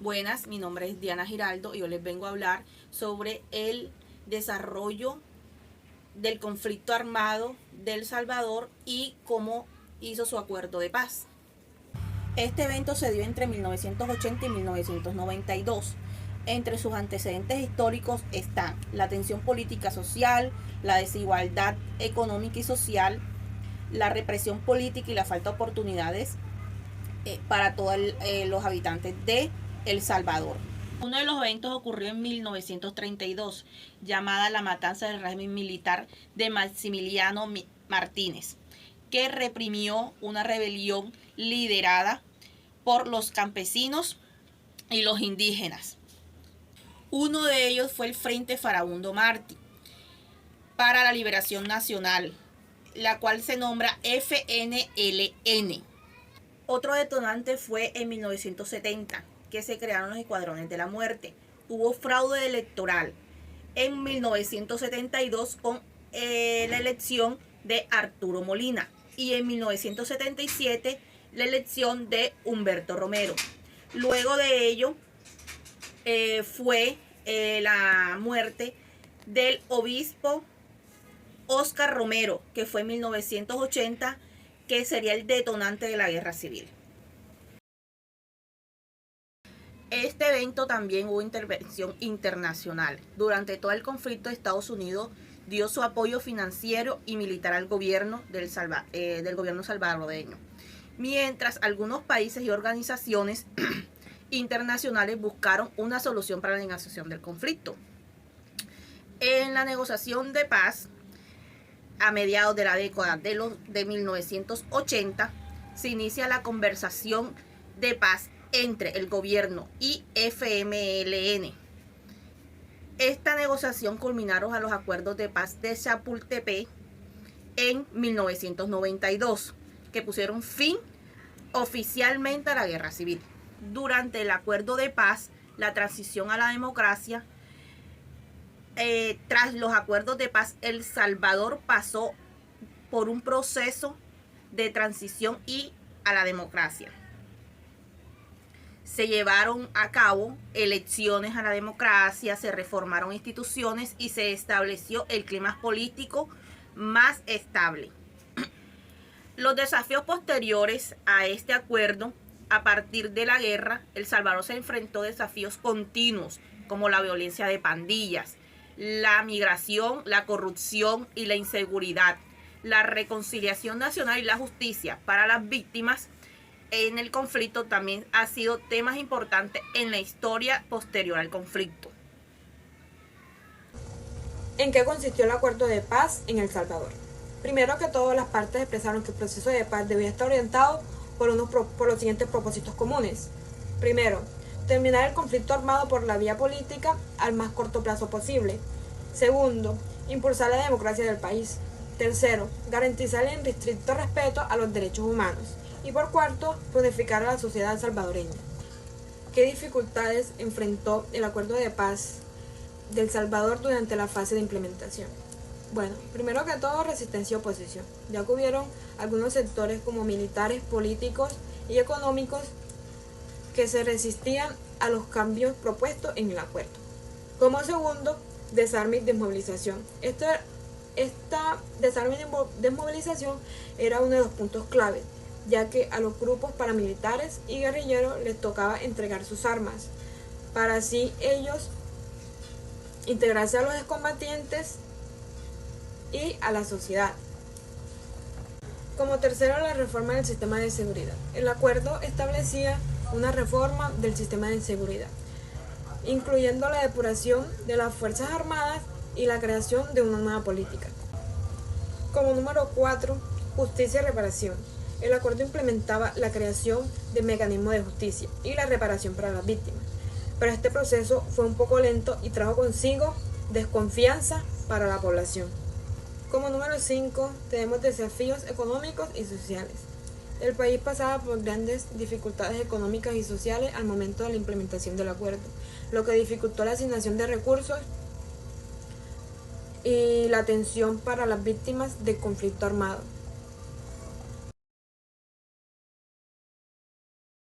Buenas, mi nombre es Diana Giraldo y yo les vengo a hablar sobre el desarrollo del conflicto armado de El Salvador y cómo hizo su acuerdo de paz. Este evento se dio entre 1980 y 1992. Entre sus antecedentes históricos están la tensión política social, la desigualdad económica y social, la represión política y la falta de oportunidades para todos los habitantes de El Salvador. Uno de los eventos ocurrió en 1932, llamada la matanza del régimen militar de Maximiliano Martínez, que reprimió una rebelión liderada por los campesinos y los indígenas. Uno de ellos fue el Frente Farabundo Martí para la Liberación Nacional, la cual se nombra FNLN. Otro detonante fue en 1970, que se crearon los Escuadrones de la Muerte. Hubo fraude electoral en 1972 con la elección de Arturo Molina y en 1977 la elección de Humberto Romero. Luego de ello fue la muerte del obispo Oscar Romero, que fue en 1980, que sería el detonante de la guerra civil. Este evento también hubo intervención internacional. Durante todo el conflicto, Estados Unidos dio su apoyo financiero y militar al gobierno del gobierno salvadoreño, mientras algunos países y organizaciones internacionales buscaron una solución para la negociación del conflicto. En la negociación de paz, a mediados de la década de 1980, se inicia la conversación de paz entre el gobierno y FMLN. Esta negociación culminaron a los acuerdos de paz de Chapultepec en 1992, que pusieron fin oficialmente a la guerra civil. Durante el acuerdo de paz, la transición a la democracia, tras los acuerdos de paz, El Salvador pasó por un proceso de transición y a la democracia. Se llevaron a cabo elecciones a la democracia, se reformaron instituciones y se estableció el clima político más estable. Los desafíos posteriores a este acuerdo, a partir de la guerra, El Salvador se enfrentó a desafíos continuos como la violencia de pandillas, la migración, la corrupción y la inseguridad, la reconciliación nacional y la justicia para las víctimas en el conflicto también ha sido temas importantes en la historia posterior al conflicto. ¿En qué consistió el acuerdo de paz en El Salvador? Primero que todo, las partes expresaron que el proceso de paz debía estar orientado por los siguientes propósitos comunes. Primero, terminar el conflicto armado por la vía política al más corto plazo posible. Segundo, impulsar la democracia del país. Tercero, garantizar el irrestricto respeto a los derechos humanos. Y por cuarto, unificar a la sociedad salvadoreña. ¿Qué dificultades enfrentó el acuerdo de paz de El Salvador durante la fase de implementación? Bueno, primero que todo, resistencia y oposición, ya que hubieron algunos sectores como militares, políticos y económicos que se resistían a los cambios propuestos en el acuerdo. Como segundo, desarme y desmovilización. Esta desarme y desmovilización era uno de los puntos claves, ya que a los grupos paramilitares y guerrilleros les tocaba entregar sus armas, para así ellos integrarse a los excombatientes y a la sociedad. Como tercero, la reforma del sistema de seguridad. El acuerdo establecía una reforma del sistema de seguridad, incluyendo la depuración de las Fuerzas Armadas y la creación de una nueva política. Como número 4, justicia y reparación. El acuerdo implementaba la creación de mecanismos de justicia y la reparación para las víctimas, pero este proceso fue un poco lento y trajo consigo desconfianza para la población. Como número 5, tenemos desafíos económicos y sociales. El país pasaba por grandes dificultades económicas y sociales al momento de la implementación del acuerdo, lo que dificultó la asignación de recursos y la atención para las víctimas del conflicto armado.